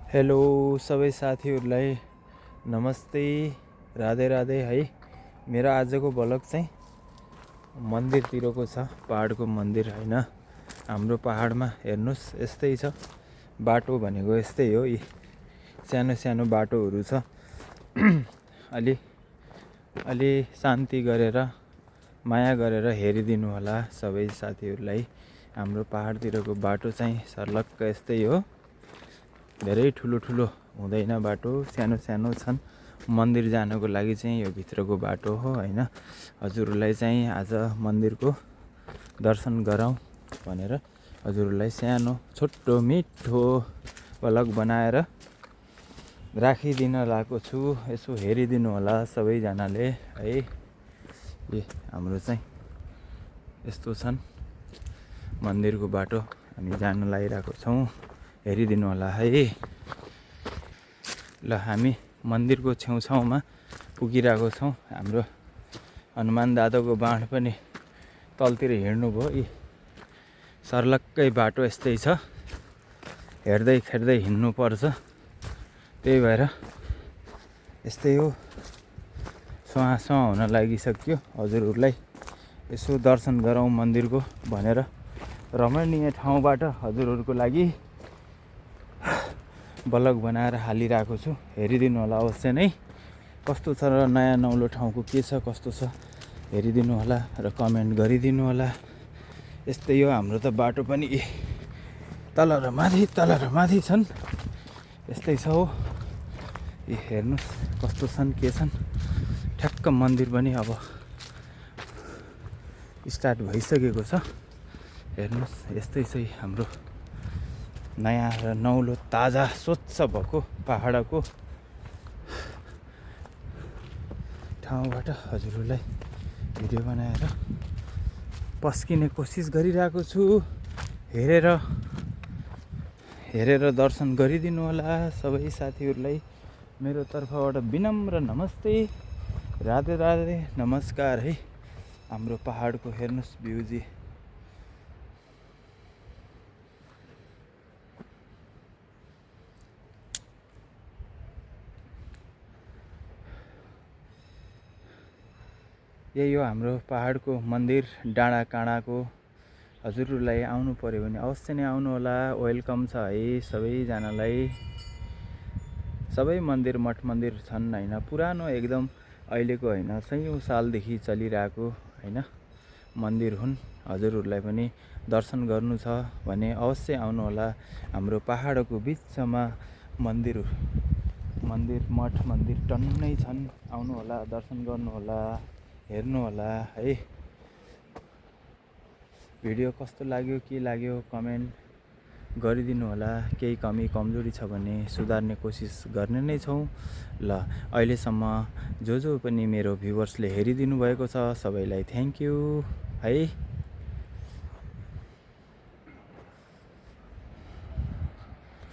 Hello सबै साथीहरूलाई नमस्ते, राधे राधे है। मेरो आजको भ्लग चाहिँ मन्दिरतिरको छ, पहाडको मन्दिर होइन। हाम्रो पहाडमा हेर्नुहोस् यस्तै छ, बाटो भनेको यस्तै हो। यी सानो सानो बाटोहरू छ। अलि शान्ति गरेर माया गरेर हेरिदिनु होला सबै साथीहरूलाई। हाम्रो पहाडतिरको बाटो चाहिँ सर्लक्क यस्तै हो। धेरै ठुलो ठुलो हुँदैन बाटो, सानो सानो छन्। मन्दिर जानको लागि चाहिँ यो भित्रको बाटो हो होइन। हजुरहरूलाई चाहिँ आज मन्दिरको दर्शन गराउँ भनेर हजुरहरूलाई सानो छोटो मिठो भ्लग बनाएर राखिदिन लागेको छु। यसो हेरिदिनु होला सबैजनाले है। हाम्रो चाहिँ यस्तो छन् मन्दिरको बाटो, हामी जान लागिरहेको छौँ, हेरिदिनु होला है। ल हामी मन्दिरको छेउछाउमा पुगिरहेको छौँ। हाम्रो हनुमान दादाको बाँड पनि तलतिर हिँड्नुभयो। यी सर्लक्कै बाटो यस्तै छ, हेर्दै खेर्दै हिँड्नुपर्छ। त्यही भएर यस्तै हो, सुहाँ हुन लागिसक्यो। हजुरहरूलाई यसो दर्शन गराउँ मन्दिरको भनेर रमणीय ठाउँबाट हजुरहरूको लागि भ्लग बनाएर हालिरहेको छु। हेरिदिनु होला अवश्य नै, कस्तो छ र नयाँ नौलो ठाउँको के छ कस्तो छ हेरिदिनु होला र कमेन्ट गरिदिनु होला। यस्तै हो हाम्रो त बाटो पनि तल र माथि छन्, यस्तै छ हो। हेर्नुहोस् कस्तो छन् के छन्। ठ्याक्क मन्दिर पनि अब स्टार्ट भइसकेको छ। हेर्नुहोस् यस्तै छ हाम्रो नयाँ र नौलो ताजा स्वच्छ भएको पहाडको ठाउँबाट हजुरहरूलाई भिडियो बनाएर पस्किने कोसिस गरिरहेको छु। हेरेर दर्शन गरिदिनु होला सबै साथीहरूलाई मेरो तर्फबाट विनम्र नमस्ते, राधे राधे, नमस्कार है। हाम्रो पहाडको हेर्नुहोस् भ्यूजी। यही हो हाम्रो पहाडको मन्दिर डाँडा काँडाको। हजुरहरूलाई आउनु पर्यो भने अवश्य नै आउनु होला, वेलकम छ है सबैजनालाई। सबै मन्दिर मठ मन्दिर छन् होइन, पुरानो एकदम अहिलेको होइन, सयौँ सालदेखि चलिरहेको होइन मन्दिर हुन्। हजुरहरूलाई पनि दर्शन गर्नु छ भने अवश्य आउनु होला। हाम्रो पहाडको बिचमा मन्दिर मठ मन्दिर टन्नै छन्। आउनु होला, दर्शन गर्नु होला, हेर्नु होला है। भिडियो कस्तो लाग्यो के लाग्यो कमेन्ट गरिदिनु होला। केही कमी कमजोरी छ भने सुधार्ने कोसिस गर्ने नै छौँ। ल अहिलेसम्म जो पनि मेरो भ्युवर्सले हेरिदिनु भएको छ सबैलाई थ्याङ्क यू है।